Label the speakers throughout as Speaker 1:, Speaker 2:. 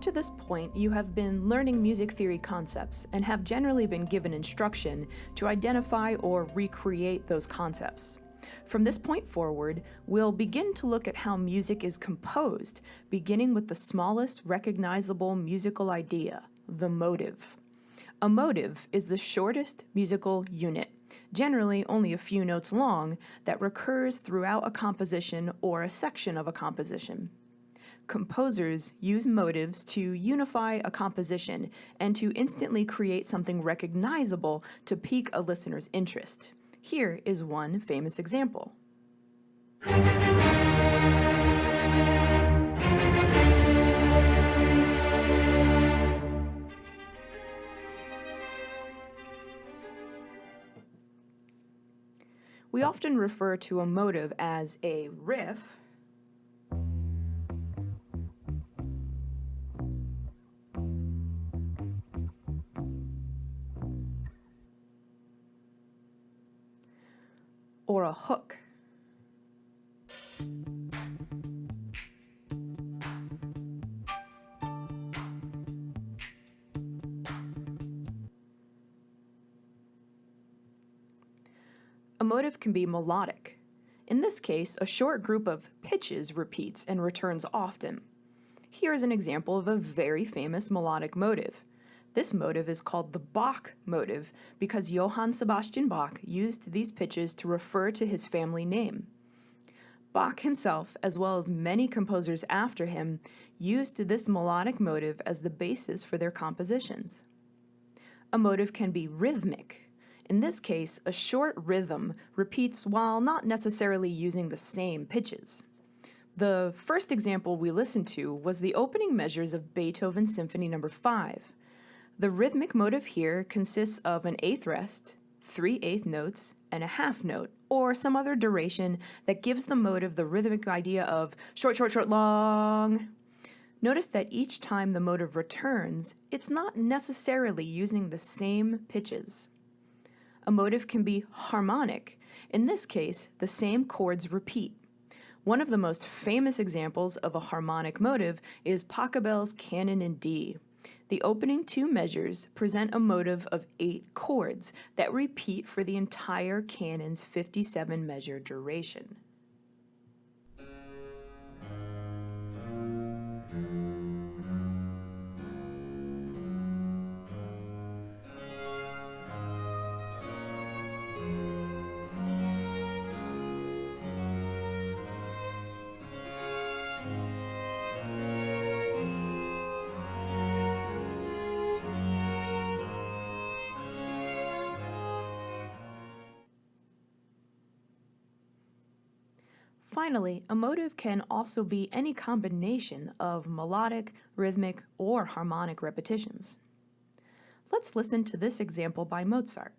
Speaker 1: to this point, you have been learning music theory concepts and have generally been given instruction to identify or recreate those concepts. From this point forward, we'll begin to look at how music is composed, beginning with the smallest recognizable musical idea, the motive. A motive is the shortest musical unit, generally only a few notes long, that recurs throughout a composition or a section of a composition. Composers use motives to unify a composition and to instantly create something recognizable to pique a listener's interest. Here is one famous example. We often refer to a motive as a riff, or a hook. A motive can be melodic. In this case, a short group of pitches repeats and returns often. Here is an example of a very famous melodic motive. This motive is called the Bach Motive because Johann Sebastian Bach used these pitches to refer to his family name. Bach himself, as well as many composers after him, used this melodic motive as the basis for their compositions. A motive can be rhythmic. In this case, a short rhythm repeats while not necessarily using the same pitches. The first example we listened to was the opening measures of Beethoven's Symphony No. 5. The rhythmic motive here consists of an eighth rest, 3/8 notes, and a half note, or some other duration that gives the motive the rhythmic idea of short, short, short, long. Notice that each time the motive returns, it's not necessarily using the same pitches. A motive can be harmonic. In this case, the same chords repeat. One of the most famous examples of a harmonic motive is Pachelbel's Canon in D. The opening two measures present a motive of 8 chords that repeat for the entire canon's 57-measure duration. Finally, a motive can also be any combination of melodic, rhythmic, or harmonic repetitions. Let's listen to this example by Mozart.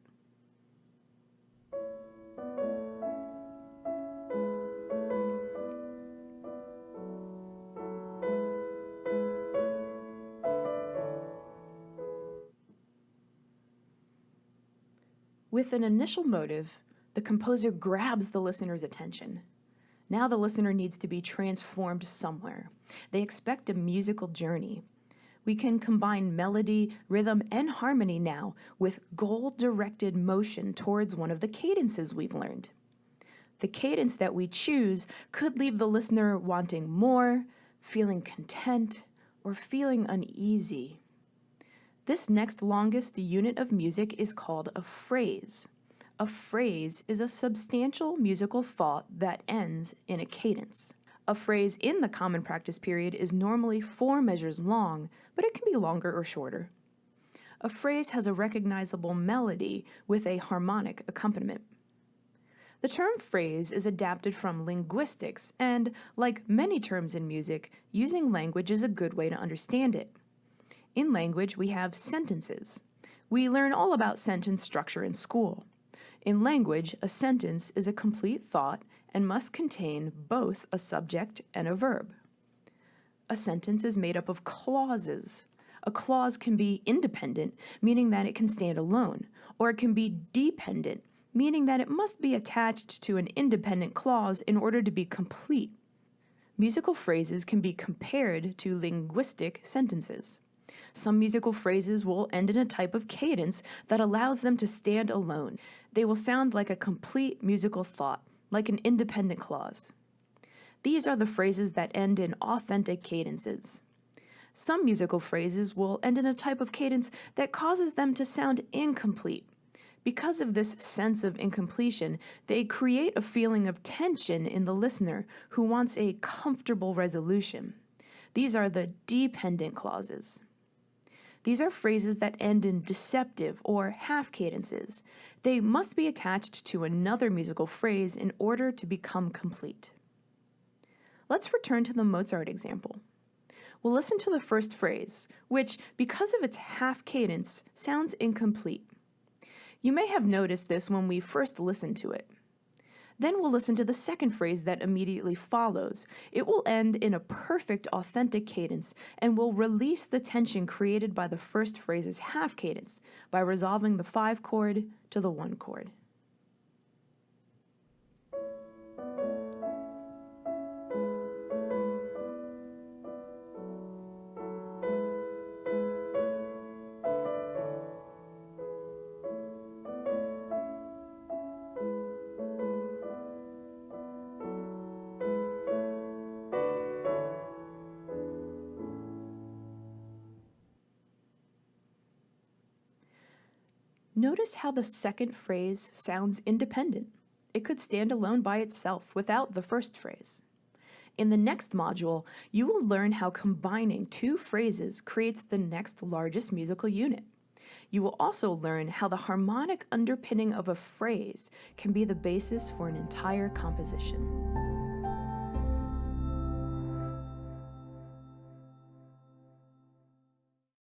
Speaker 1: With an initial motive, the composer grabs the listener's attention. Now the listener needs to be transformed somewhere. They expect a musical journey. We can combine melody, rhythm, and harmony now with goal-directed motion towards one of the cadences we've learned. The cadence that we choose could leave the listener wanting more, feeling content, or feeling uneasy. This next longest unit of music is called a phrase. A phrase is a substantial musical thought that ends in a cadence. A phrase in the common practice period is normally 4 measures long, but it can be longer or shorter. A phrase has a recognizable melody with a harmonic accompaniment. The term phrase is adapted from linguistics, and like many terms in music, using language is a good way to understand it. In language, we have sentences. We learn all about sentence structure in school. In language, a sentence is a complete thought and must contain both a subject and a verb. A sentence is made up of clauses. A clause can be independent, meaning that it can stand alone, or it can be dependent, meaning that it must be attached to an independent clause in order to be complete. Musical phrases can be compared to linguistic sentences. Some musical phrases will end in a type of cadence that allows them to stand alone. They will sound like a complete musical thought, like an independent clause. These are the phrases that end in authentic cadences. Some musical phrases will end in a type of cadence that causes them to sound incomplete. Because of this sense of incompletion, they create a feeling of tension in the listener who wants a comfortable resolution. These are the dependent clauses. These are phrases that end in deceptive or half cadences. They must be attached to another musical phrase in order to become complete. Let's return to the Mozart example. We'll listen to the first phrase, which, because of its half cadence, sounds incomplete. You may have noticed this when we first listened to it. Then we'll listen to the second phrase that immediately follows. It will end in a perfect, authentic cadence and will release the tension created by the first phrase's half cadence by resolving the 5 chord to the 1 chord. Notice how the second phrase sounds independent. It could stand alone by itself without the first phrase. In the next module, you will learn how combining 2 phrases creates the next largest musical unit. You will also learn how the harmonic underpinning of a phrase can be the basis for an entire composition.